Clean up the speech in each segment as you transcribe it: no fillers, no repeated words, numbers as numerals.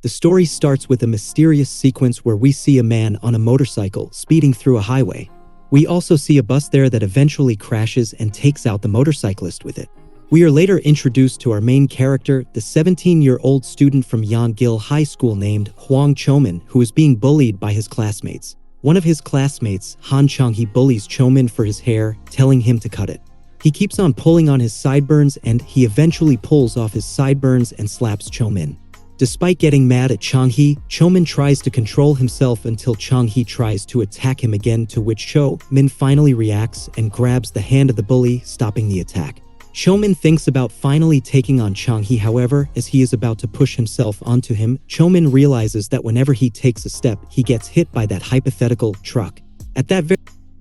The story starts with a mysterious sequence where we see a man on a motorcycle speeding through a highway. We also see a bus there that eventually crashes and takes out the motorcyclist with it. We are later introduced to our main character, the 17-year-old student from Yonggil High School named Hwang Chomin, who is being bullied by his classmates. One of his classmates, Han Chang-hee, bullies Chomin for his hair, telling him to cut it. He keeps on pulling on his sideburns and he eventually pulls off his sideburns and slaps Chomin. Despite getting mad at Chang-hee, Chomin tries to control himself until Chang-hee tries to attack him again, to which Chomin finally reacts and grabs the hand of the bully, stopping the attack. Chomin thinks about finally taking on Chang-hee, however, as he is about to push himself onto him, Chomin realizes that whenever he takes a step, he gets hit by that hypothetical truck. At that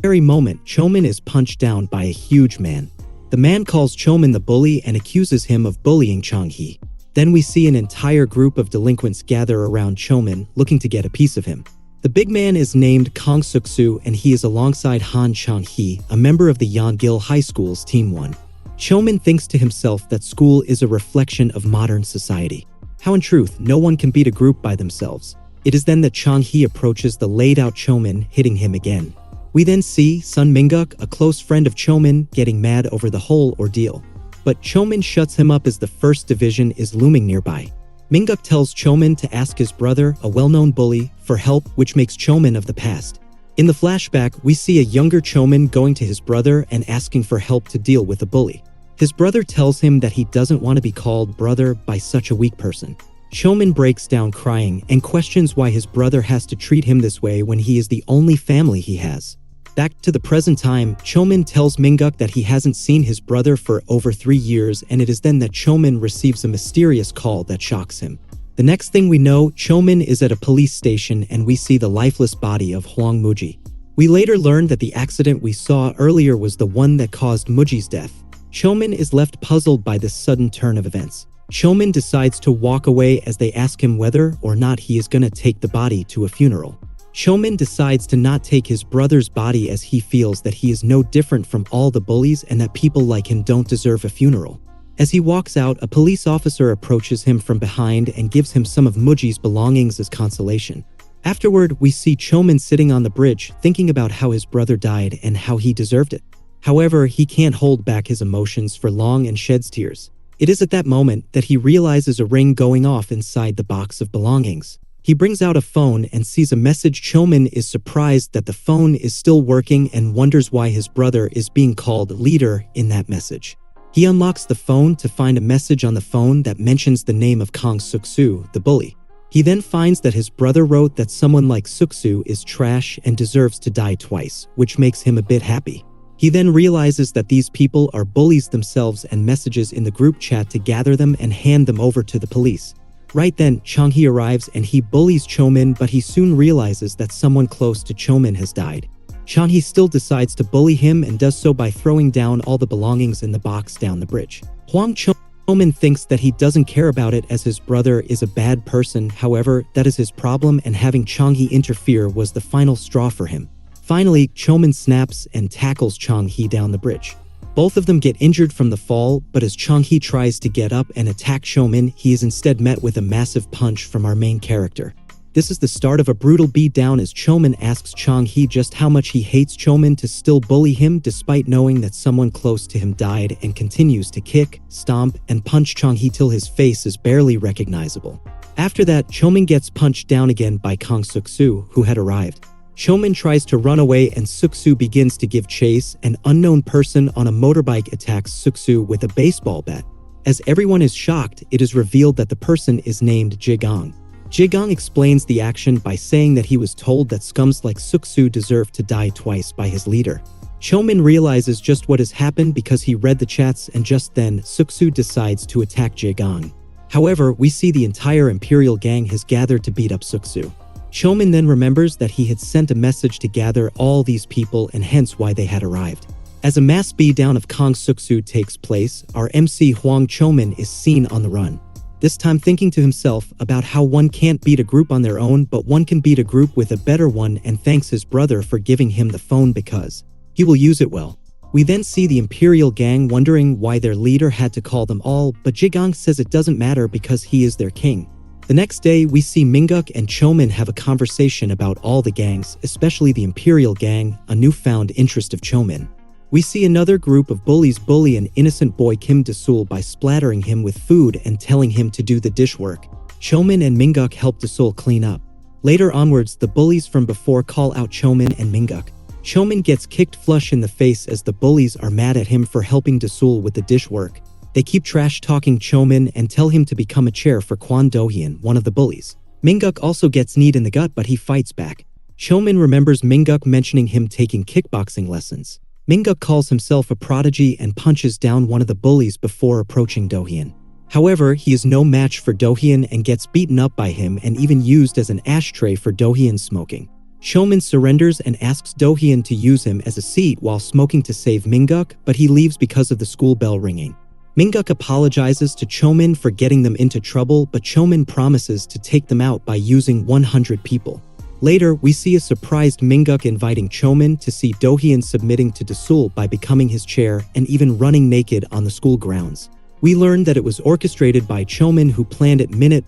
very moment, Chomin is punched down by a huge man. The man calls Chomin the bully and accuses him of bullying Chang-hee. Then we see an entire group of delinquents gather around Chomin, looking to get a piece of him. The big man is named Kang Suk-soo and he is alongside Han Chang-hee, a member of the Yonggil High School's Team 1. Chomin thinks to himself that school is a reflection of modern society. How in truth, no one can beat a group by themselves. It is then that Chang-hee approaches the laid-out Chomin, hitting him again. We then see Sun Mingguk, a close friend of Chomin, getting mad over the whole ordeal. But Chomin shuts him up as the first division is looming nearby. Mingguk tells Chomin to ask his brother, a well-known bully, for help, which makes Chomin of the past. In the flashback, we see a younger Chomin going to his brother and asking for help to deal with the bully. His brother tells him that he doesn't want to be called brother by such a weak person. Chomin breaks down crying and questions why his brother has to treat him this way when he is the only family he has. Back to the present time, Chomin tells Mingguk that he hasn't seen his brother for over 3 years, and it is then that Chomin receives a mysterious call that shocks him. The next thing we know, Chomin is at a police station and we see the lifeless body of Hwang Muji. We later learned that the accident we saw earlier was the one that caused Muji's death. Chomin is left puzzled by this sudden turn of events. Chomin decides to walk away as they ask him whether or not he is gonna take the body to a funeral. Chomin decides to not take his brother's body as he feels that he is no different from all the bullies and that people like him don't deserve a funeral. As he walks out, a police officer approaches him from behind and gives him some of Muji's belongings as consolation. Afterward, we see Chomin sitting on the bridge, thinking about how his brother died and how he deserved it. However, he can't hold back his emotions for long and sheds tears. It is at that moment that he realizes a ring going off inside the box of belongings. He brings out a phone and sees a message. Chomin is surprised that the phone is still working and wonders why his brother is being called leader in that message. He unlocks the phone to find a message on the phone that mentions the name of Kang Suk-soo, the bully. He then finds that his brother wrote that someone like Suk-soo is trash and deserves to die twice, which makes him a bit happy. He then realizes that these people are bullies themselves and messages in the group chat to gather them and hand them over to the police. Right then, Chang-hee arrives and he bullies Chomin, but he soon realizes that someone close to Chomin has died. Chang-hee still decides to bully him and does so by throwing down all the belongings in the box down the bridge. Hwang Chomin thinks that he doesn't care about it as his brother is a bad person, however, that is his problem and having Chang-hee interfere was the final straw for him. Finally, Chomin snaps and tackles Chang-hee down the bridge. Both of them get injured from the fall, but as Chang-hee tries to get up and attack Chomin, he is instead met with a massive punch from our main character. This is the start of a brutal beatdown as Chomin asks Chang-hee just how much he hates Chomin to still bully him despite knowing that someone close to him died, and continues to kick, stomp, and punch Chang-hee till his face is barely recognizable. After that, Chomin gets punched down again by Kang Suk-soo, who had arrived. Chomin tries to run away and Suk-soo begins to give chase. An unknown person on a motorbike attacks Suk-soo with a baseball bat. As everyone is shocked, it is revealed that the person is named Jae-gang. Jae-gang explains the action by saying that he was told that scums like Suk-soo deserve to die twice by his leader. Chomin realizes just what has happened because he read the chats, and just then, Suk-soo decides to attack Jae-gang. However, we see the entire Imperial gang has gathered to beat up Suk-soo. Chomin then remembers that he had sent a message to gather all these people and hence why they had arrived. As a mass beatdown of Kang Suk-soo takes place, our MC Hwang Chomin is seen on the run. This time thinking to himself about how one can't beat a group on their own, but one can beat a group with a better one, and thanks his brother for giving him the phone because he will use it well. We then see the Imperial gang wondering why their leader had to call them all, but Jae-gang says it doesn't matter because he is their king. The next day, we see Minguk and Chomin have a conversation about all the gangs, especially the Imperial Gang, a newfound interest of Chomin. We see another group of bullies bully an innocent boy Kim Dasul by splattering him with food and telling him to do the dishwork. Chomin and Minguk help Dasul clean up. Later onwards, the bullies from before call out Chomin and Minguk. Chomin gets kicked flush in the face as the bullies are mad at him for helping Dasul with the dishwork. They keep trash-talking Chomin and tell him to become a chair for Kwon Do-hyun, one of the bullies. Minguk also gets kneed in the gut, but he fights back. Chomin remembers Minguk mentioning him taking kickboxing lessons. Minguk calls himself a prodigy and punches down one of the bullies before approaching Do-hyun. However, he is no match for Do-hyun and gets beaten up by him and even used as an ashtray for Do-hyun smoking. Chomin surrenders and asks Do-hyun to use him as a seat while smoking to save Minguk, but he leaves because of the school bell ringing. Minguk apologizes to Chomin for getting them into trouble, but Chomin promises to take them out by using 100 people. Later, we see a surprised Minguk inviting Chomin to see Do-hyun submitting to Dasul by becoming his chair and even running naked on the school grounds. We learn that it was orchestrated by Chomin, who planned it minute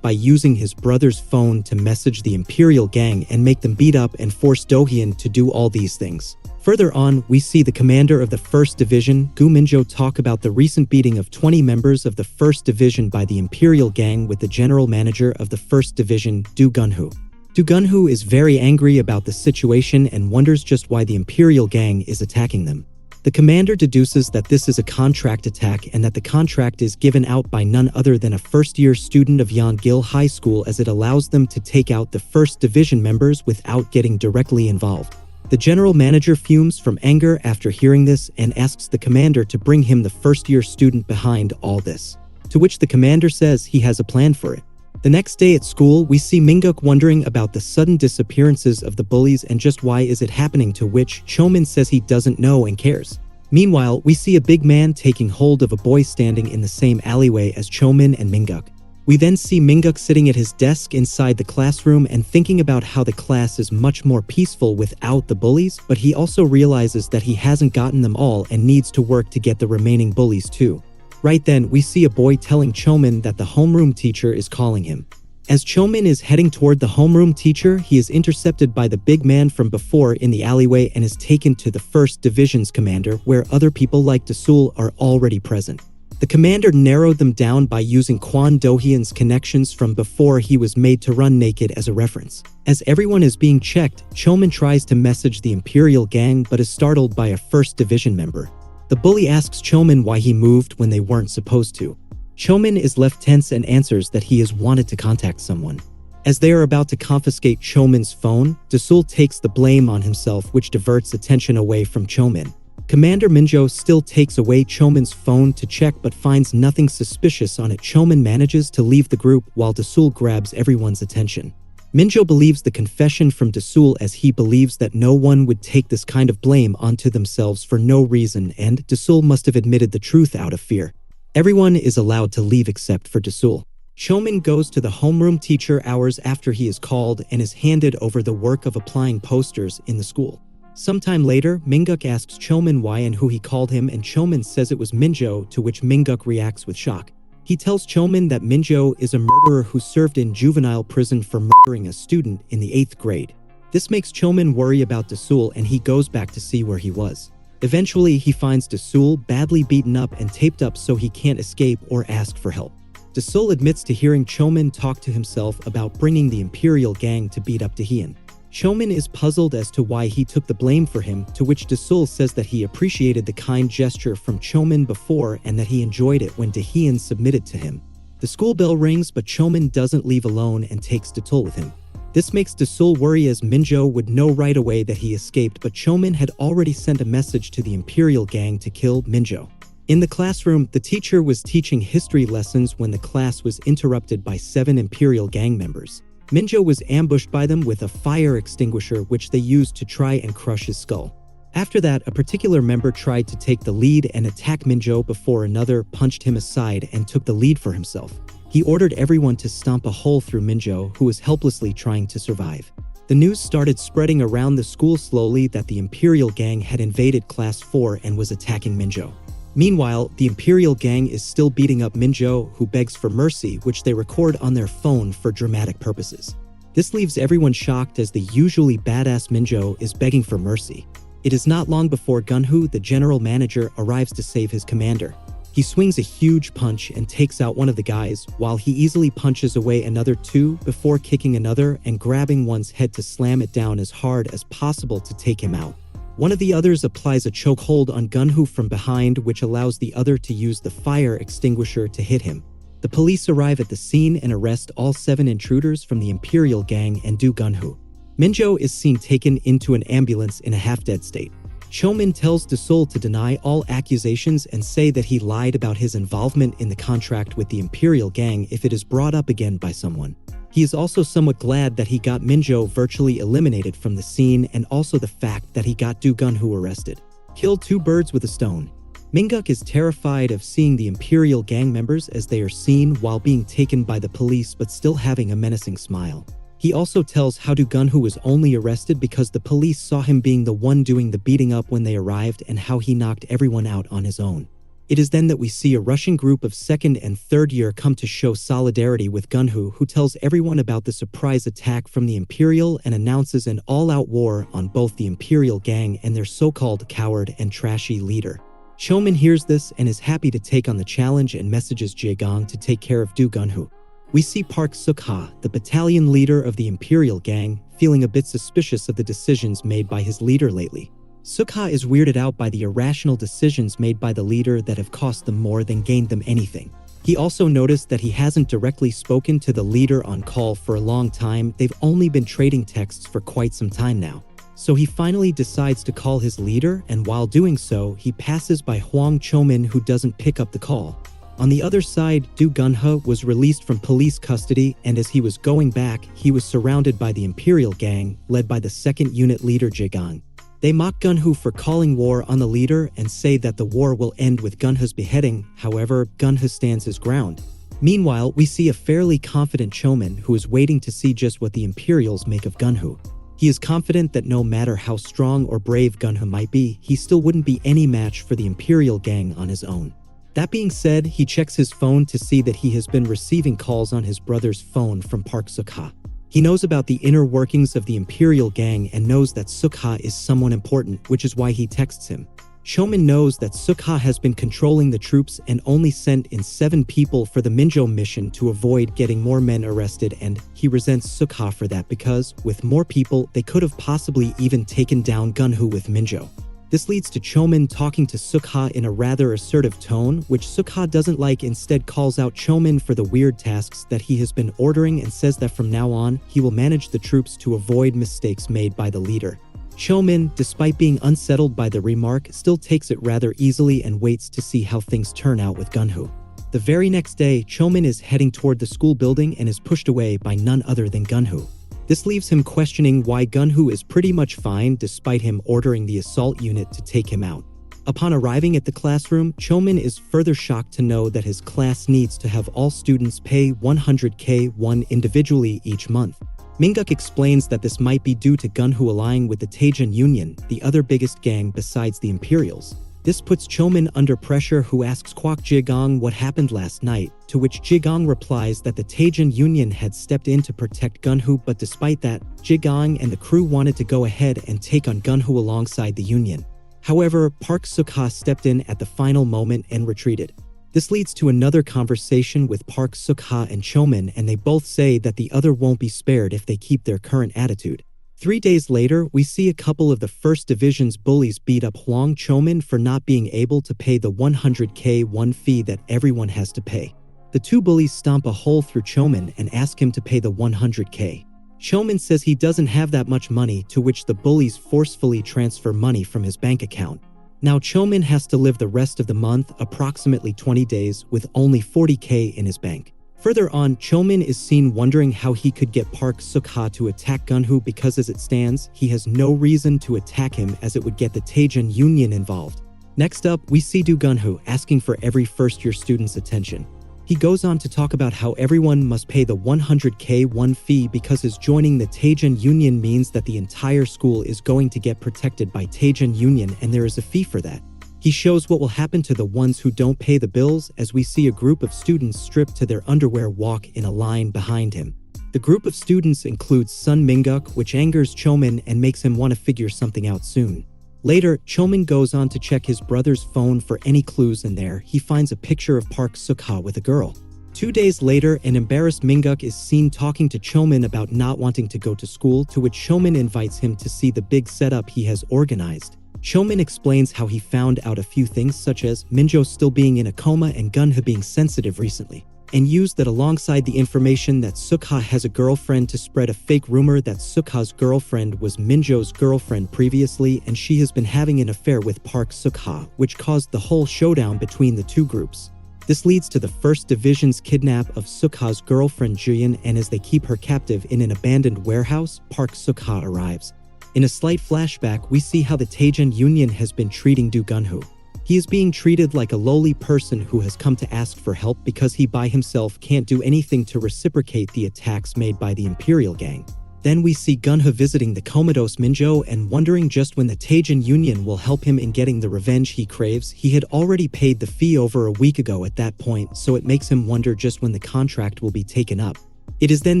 by using his brother's phone to message the Imperial Gang and make them beat up and force Do-hyun to do all these things. Further on, we see the commander of the 1st Division, Gu Minjo, talk about the recent beating of 20 members of the 1st Division by the Imperial Gang with the general manager of the 1st Division, Do Gun-hoo. Do Gun-hoo is very angry about the situation and wonders just why the Imperial Gang is attacking them. The commander deduces that this is a contract attack and that the contract is given out by none other than a first-year student of Yeongil High School, as it allows them to take out the 1st Division members without getting directly involved. The general manager fumes from anger after hearing this and asks the commander to bring him the first-year student behind all this, to which the commander says he has a plan for it. The next day at school, we see Minguk wondering about the sudden disappearances of the bullies and just why is it happening, to which Chomin says he doesn't know and cares. Meanwhile, we see a big man taking hold of a boy standing in the same alleyway as Chomin and Minguk. We then see Minguk sitting at his desk inside the classroom and thinking about how the class is much more peaceful without the bullies, but he also realizes that he hasn't gotten them all and needs to work to get the remaining bullies too. Right then, we see a boy telling Chomin that the homeroom teacher is calling him. As Chomin is heading toward the homeroom teacher, he is intercepted by the big man from before in the alleyway and is taken to the 1st Division's commander, where other people like Dasul are already present. The commander narrowed them down by using Kwon Do-hyun's connections from before he was made to run naked as a reference. As everyone is being checked, Chomin tries to message the Imperial Gang but is startled by a 1st Division member. The bully asks Chomin why he moved when they weren't supposed to. Chomin is left tense and answers that he has wanted to contact someone. As they are about to confiscate Chomin's phone, Dasul takes the blame on himself, which diverts attention away from Chomin. Commander Minjo still takes away Chomin's phone to check but finds nothing suspicious on it. Chomin manages to leave the group while Dasul grabs everyone's attention. Minjo believes the confession from Dasul, as he believes that no one would take this kind of blame onto themselves for no reason, and Dasul must have admitted the truth out of fear. Everyone is allowed to leave except for Dasul. Chomin goes to the homeroom teacher hours after he is called and is handed over the work of applying posters in the school. Sometime later, Minguk asks Chomin why and who he called him, and Chomin says it was Minjo, to which Minguk reacts with shock. He tells Chomin that Minjo is a murderer who served in juvenile prison for murdering a student in the 8th grade. This makes Chomin worry about Dasul and he goes back to see where he was. Eventually, he finds Dasul badly beaten up and taped up so he can't escape or ask for help. Dasul admits to hearing Chomin talk to himself about bringing the Imperial Gang to beat up Do-hyun. Chomin is puzzled as to why he took the blame for him, to which Dasul says that he appreciated the kind gesture from Chomin before and that he enjoyed it when Do-hyun submitted to him. The school bell rings, but Chomin doesn't leave alone and takes Dasul with him. This makes Dasul worry, as Minjo would know right away that he escaped, but Chomin had already sent a message to the Imperial Gang to kill Minjo. In the classroom, the teacher was teaching history lessons when the class was interrupted by 7 Imperial Gang members. Minjo was ambushed by them with a fire extinguisher, which they used to try and crush his skull. After that, a particular member tried to take the lead and attack Minjo before another punched him aside and took the lead for himself. He ordered everyone to stomp a hole through Minjo, who was helplessly trying to survive. The news started spreading around the school slowly that the Imperial Gang had invaded Class 4 and was attacking Minjo. Meanwhile, the Imperial gang is still beating up Minjo, who begs for mercy, which they record on their phone for dramatic purposes. This leaves everyone shocked as the usually badass Minjo is begging for mercy. It is not long before Gunho, the general manager, arrives to save his commander. He swings a huge punch and takes out one of the guys, while he easily punches away another two before kicking another and grabbing one's head to slam it down as hard as possible to take him out. One of the others applies a chokehold on Gunho from behind, which allows the other to use the fire extinguisher to hit him. The police arrive at the scene and arrest all 7 intruders from the Imperial gang and do Gunho. Minjo is seen taken into an ambulance in a half-dead state. Chomin tells Desul to deny all accusations and say that he lied about his involvement in the contract with the Imperial gang if it is brought up again by someone. He is also somewhat glad that he got Minjo virtually eliminated from the scene, and also the fact that he got Do Gunho arrested. Kill 2 birds with a stone. Minguk is terrified of seeing the Imperial gang members as they are seen while being taken by the police but still having a menacing smile. He also tells how Do Gunho was only arrested because the police saw him being the one doing the beating up when they arrived, and how he knocked everyone out on his own. It is then that we see a Russian group of 2nd and 3rd year come to show solidarity with Gunho, who tells everyone about the surprise attack from the Imperial and announces an all-out war on both the Imperial gang and their so-called coward and trashy leader. Chomin hears this and is happy to take on the challenge and messages Jaegong to take care of Do Gunho. We see Park Suk-ha, the battalion leader of the Imperial gang, feeling a bit suspicious of the decisions made by his leader lately. Suk-ha is weirded out by the irrational decisions made by the leader that have cost them more than gained them anything. He also noticed that he hasn't directly spoken to the leader on call for a long time. They've only been trading texts for quite some time now. So he finally decides to call his leader, and while doing so, he passes by Hwang Chomin, who doesn't pick up the call. On the other side, Do Gunho was released from police custody, and as he was going back, he was surrounded by the Imperial gang, led by the 2nd unit leader Jaegong. They mock Gunho for calling war on the leader and say that the war will end with Gunho's beheading. However, Gunho stands his ground. Meanwhile, we see a fairly confident Chomin who is waiting to see just what the Imperials make of Gunho. He is confident that no matter how strong or brave Gunho might be, he still wouldn't be any match for the Imperial gang on his own. That being said, he checks his phone to see that he has been receiving calls on his brother's phone from Park Suk-ha. He knows about the inner workings of the Imperial gang and knows that Suk-ha is someone important, which is why he texts him. Chomin knows that Suk-ha has been controlling the troops and only sent in 7 people for the Minjo mission to avoid getting more men arrested, and he resents Suk-ha for that because, with more people, they could have possibly even taken down Gunho with Minjo. This leads to Chomin talking to Suk-ha in a rather assertive tone, which Suk-ha doesn't like, instead calls out Chomin for the weird tasks that he has been ordering and says that from now on, he will manage the troops to avoid mistakes made by the leader. Chomin, despite being unsettled by the remark, still takes it rather easily and waits to see how things turn out with Gunho. The very next day, Chomin is heading toward the school building and is pushed away by none other than Gunho. This leaves him questioning why Gunho is pretty much fine despite him ordering the assault unit to take him out. Upon arriving at the classroom, Chomin is further shocked to know that his class needs to have all students pay 100k individually each month. Minguk explains that this might be due to Gunho allying with the Taejin Union, the other biggest gang besides the Imperials. This puts Chomin under pressure, who asks Kwak Jaegong what happened last night, to which Jaegong replies that the Taejin Union had stepped in to protect Gunho, but despite that, Jaegong and the crew wanted to go ahead and take on Gunho alongside the Union. However, Park Suk-ha stepped in at the final moment and retreated. This leads to another conversation with Park Suk-ha and Chomin, and they both say that the other won't be spared if they keep their current attitude. 3 days later, we see a couple of the 1st Division's bullies beat up Hwang Chomin for not being able to pay the 100k fee that everyone has to pay. The 2 bullies stomp a hole through Chomin and ask him to pay the 100k. Chomin says he doesn't have that much money, to which the bullies forcefully transfer money from his bank account. Now Chomin has to live the rest of the month, approximately 20 days, with only 40k in his bank. Further on, Chomin is seen wondering how he could get Park Suk-ha to attack Gunho because as it stands, he has no reason to attack him as it would get the Taejin Union involved. Next up, we see Do Gunho asking for every first-year student's attention. He goes on to talk about how everyone must pay the 100k fee because his joining the Taejin Union means that the entire school is going to get protected by Taejin Union and there is a fee for that. He He shows what will happen to the ones who don't pay the bills as we see a group of students stripped to their underwear walk in a line behind him. The group of students includes Sun Minguk, which angers Chomin and makes him want to figure something out soon. Later, Chomin goes on to check his brother's phone for any clues, and there he finds a picture of Park Suk-ha with a girl. 2 days later, an embarrassed Minguk is seen talking to Chomin about not wanting to go to school, to which Chomin invites him to see the big setup he has organized. Chomin explains how he found out a few things, such as Minjo still being in a coma and Gunha being sensitive recently, and used that alongside the information that Suk-ha has a girlfriend to spread a fake rumor that Suk-ha's girlfriend was Minjo's girlfriend previously, and she has been having an affair with Park Suk-ha, which caused the whole showdown between the two groups. This leads to the First Division's kidnap of Suk-ha's girlfriend Juyeon, and as they keep her captive in an abandoned warehouse, Park Suk-ha arrives. In a slight flashback, we see how the Taejin Union has been treating Do Gunho. He is being treated like a lowly person who has come to ask for help because he by himself can't do anything to reciprocate the attacks made by the Imperial Gang. Then we see Gunha visiting the comatose Minjo and wondering just when the Taejin Union will help him in getting the revenge he craves. He had already paid the fee over a week ago at that point, so it makes him wonder just when the contract will be taken up. It is then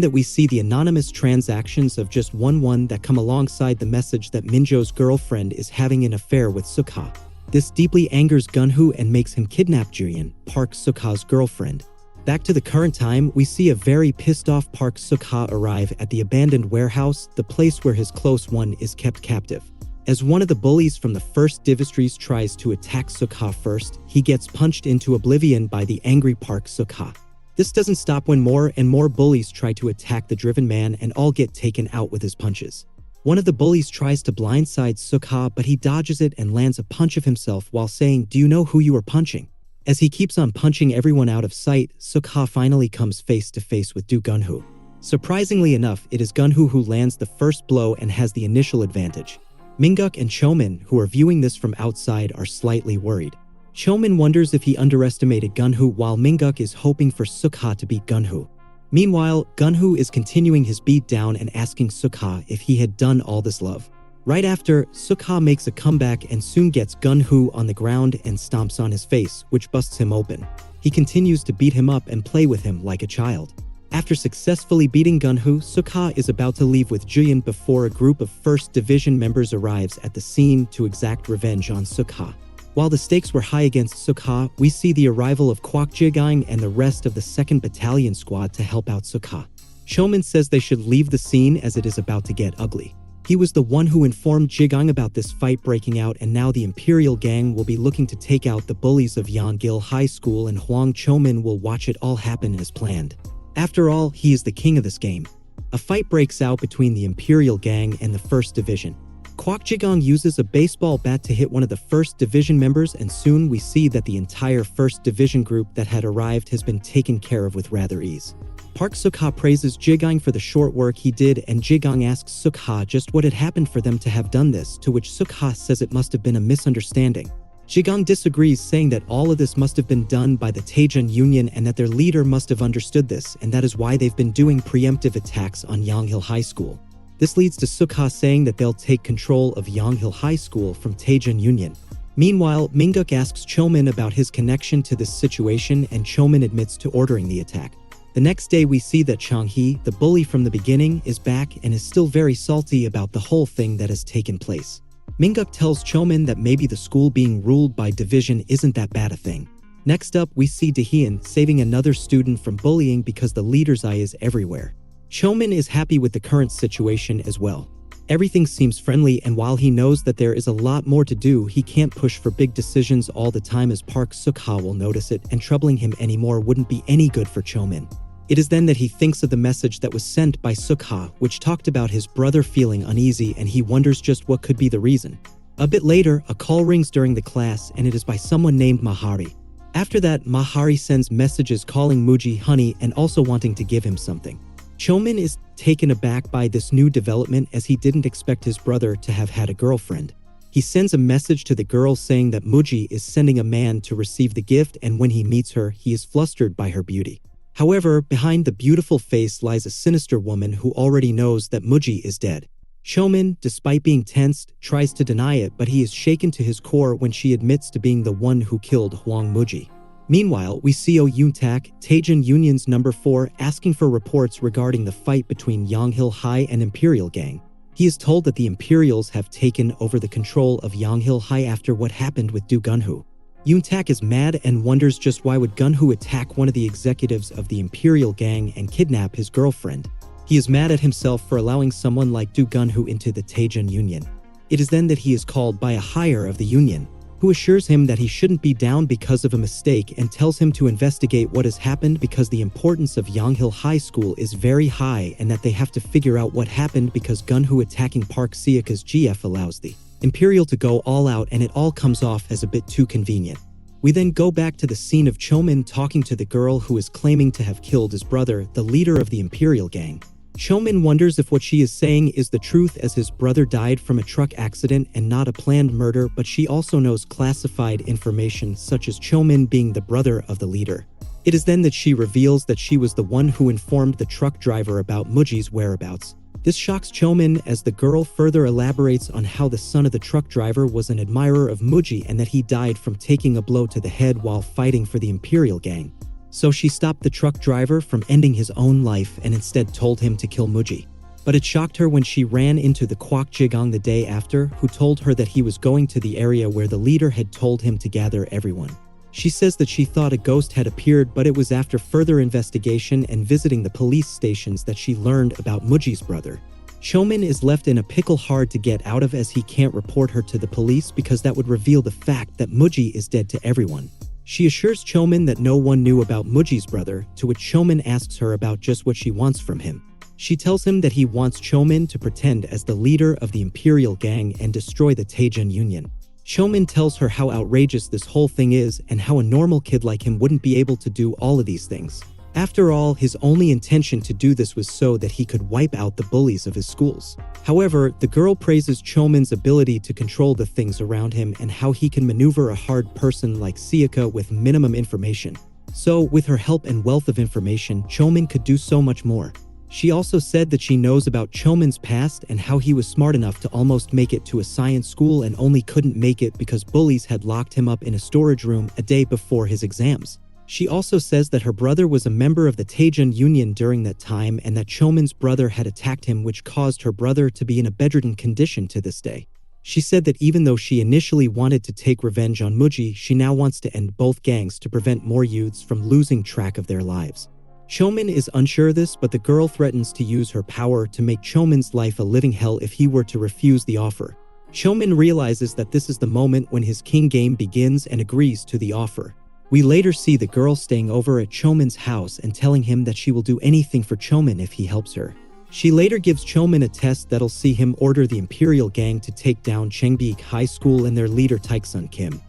that we see the anonymous transactions of just one that come alongside the message that Minjo's girlfriend is having an affair with Suk-ha. This deeply angers Gunho and makes him kidnap Juyeon, Park Suk-ha's girlfriend. Back to the current time, we see a very pissed off Park Suk-ha arrive at the abandoned warehouse, the place where his close one is kept captive. As one of the bullies from the First Division tries to attack Suk-ha first, he gets punched into oblivion by the angry Park Suk-ha. This doesn't stop when more and more bullies try to attack the driven man and all get taken out with his punches. One of the bullies tries to blindside Suk-ha, but he dodges it and lands a punch of himself while saying, "Do you know who you are punching?" As he keeps on punching everyone out of sight, Suk-ha finally comes face to face with Do Gunho. Surprisingly enough, it is Gunho who lands the first blow and has the initial advantage. Minguk and Chomin, who are viewing this from outside, are slightly worried. Chomin wonders if he underestimated Gunho, while Minguk is hoping for Suk-ha to beat Gunho. Meanwhile, Gunho is continuing his beat down and asking Suk-ha if he had done all this love. Right after, Suk-ha makes a comeback and soon gets Gunho on the ground and stomps on his face, which busts him open. He continues to beat him up and play with him like a child. After successfully beating Gunho, Suk-ha is about to leave with Juyeon before a group of First Division members arrives at the scene to exact revenge on Suk-ha. While the stakes were high against Suk-ha, we see the arrival of Kwak Jigang and the rest of the 2nd Battalion squad to help out Suk-ha. Chomin says they should leave the scene as it is about to get ugly. He was the one who informed Jigang about this fight breaking out, and now the Imperial Gang will be looking to take out the bullies of Yonggil High School, and Hwang Chomin will watch it all happen as planned. After all, he is the king of this game. A fight breaks out between the Imperial Gang and the First Division. Kwak Jigang uses a baseball bat to hit one of the First Division members, and soon we see that the entire First Division group that had arrived has been taken care of with rather ease. Park Suk-ha praises Jigang for the short work he did, and Jigang asks Suk-ha just what had happened for them to have done this, to which Suk-ha says it must have been a misunderstanding. Jigang disagrees, saying that all of this must have been done by the Taejin Union and that their leader must have understood this, and that is why they've been doing preemptive attacks on Yonggil High School. This leads to Suk-ha saying that they'll take control of Yonggil High School from Taejin Union. Meanwhile, Minguk asks Chomin about his connection to this situation, and Chomin admits to ordering the attack. The next day we see that Chang-hee, the bully from the beginning, is back and is still very salty about the whole thing that has taken place. Minguk tells Chomin that maybe the school being ruled by division isn't that bad a thing. Next up, we see Dahyun saving another student from bullying because the leader's eye is everywhere. Chomin is happy with the current situation as well. Everything seems friendly, and while he knows that there is a lot more to do, he can't push for big decisions all the time, as Park Suk-ha will notice it, and troubling him anymore wouldn't be any good for Chomin. It is then that he thinks of the message that was sent by Suk-ha, which talked about his brother feeling uneasy, and he wonders just what could be the reason. A bit later, a call rings during the class, and it is by someone named Mahari. After that, Mahari sends messages calling Muji honey and also wanting to give him something. Chomin is taken aback by this new development, as he didn't expect his brother to have had a girlfriend. He sends a message to the girl saying that Muji is sending a man to receive the gift, and when he meets her, he is flustered by her beauty. However, behind the beautiful face lies a sinister woman who already knows that Muji is dead. Chomin, despite being tensed, tries to deny it, but he is shaken to his core when she admits to being the one who killed Hwang Muji. Meanwhile, we see Oh Yoon-tak, Taejin Union's number 4, asking for reports regarding the fight between Yonghil High and Imperial Gang. He is told that the Imperials have taken over the control of Yonghil High after what happened with Do Gunho. Yoon-tak is mad and wonders just why would Gunho attack one of the executives of the Imperial Gang and kidnap his girlfriend. He is mad at himself for allowing someone like Do Gunho into the Taejin Union. It is then that he is called by a higher of the union, who assures him that he shouldn't be down because of a mistake and tells him to investigate what has happened because the importance of Yonghil High School is very high and that they have to figure out what happened because Gunho attacking Park Seaka's GF allows the Imperial to go all out and it all comes off as a bit too convenient. We then go back to the scene of Chomin talking to the girl who is claiming to have killed his brother, the leader of the Imperial Gang. Chomin wonders if what she is saying is the truth as his brother died from a truck accident and not a planned murder, but she also knows classified information such as Chomin being the brother of the leader. It is then that she reveals that she was the one who informed the truck driver about Muji's whereabouts. This shocks Chomin as the girl further elaborates on how the son of the truck driver was an admirer of Muji and that he died from taking a blow to the head while fighting for the Imperial Gang. So she stopped the truck driver from ending his own life and instead told him to kill Muji. But it shocked her when she ran into the Kwak Jigong the day after, who told her that he was going to the area where the leader had told him to gather everyone. She says that she thought a ghost had appeared, but it was after further investigation and visiting the police stations that she learned about Muji's brother. Chomin is left in a pickle hard to get out of as he can't report her to the police because that would reveal the fact that Muji is dead to everyone. She assures Chomin that no one knew about Muji's brother, to which Chomin asks her about just what she wants from him. She tells him that he wants Chomin to pretend as the leader of the Imperial Gang and destroy the Taejin Union. Chomin tells her how outrageous this whole thing is and how a normal kid like him wouldn't be able to do all of these things. After all, his only intention to do this was so that he could wipe out the bullies of his schools. However, the girl praises Chomin's ability to control the things around him and how he can maneuver a hard person like Seaka with minimum information. So, with her help and wealth of information, Chomin could do so much more. She also said that she knows about Chomin's past and how he was smart enough to almost make it to a science school and only couldn't make it because bullies had locked him up in a storage room a day before his exams. She also says that her brother was a member of the Taejin Union during that time and that Chomin's brother had attacked him, which caused her brother to be in a bedridden condition to this day. She said that even though she initially wanted to take revenge on Muji, she now wants to end both gangs to prevent more youths from losing track of their lives. Chomin is unsure of this, but the girl threatens to use her power to make Chomin's life a living hell if he were to refuse the offer. Chomin realizes that this is the moment when his king game begins and agrees to the offer. We later see the girl staying over at Chomin's house and telling him that she will do anything for Chomin if he helps her. She later gives Chomin a test that'll see him order the Imperial Gang to take down Chengbeek High School and their leader Taeksun Kim.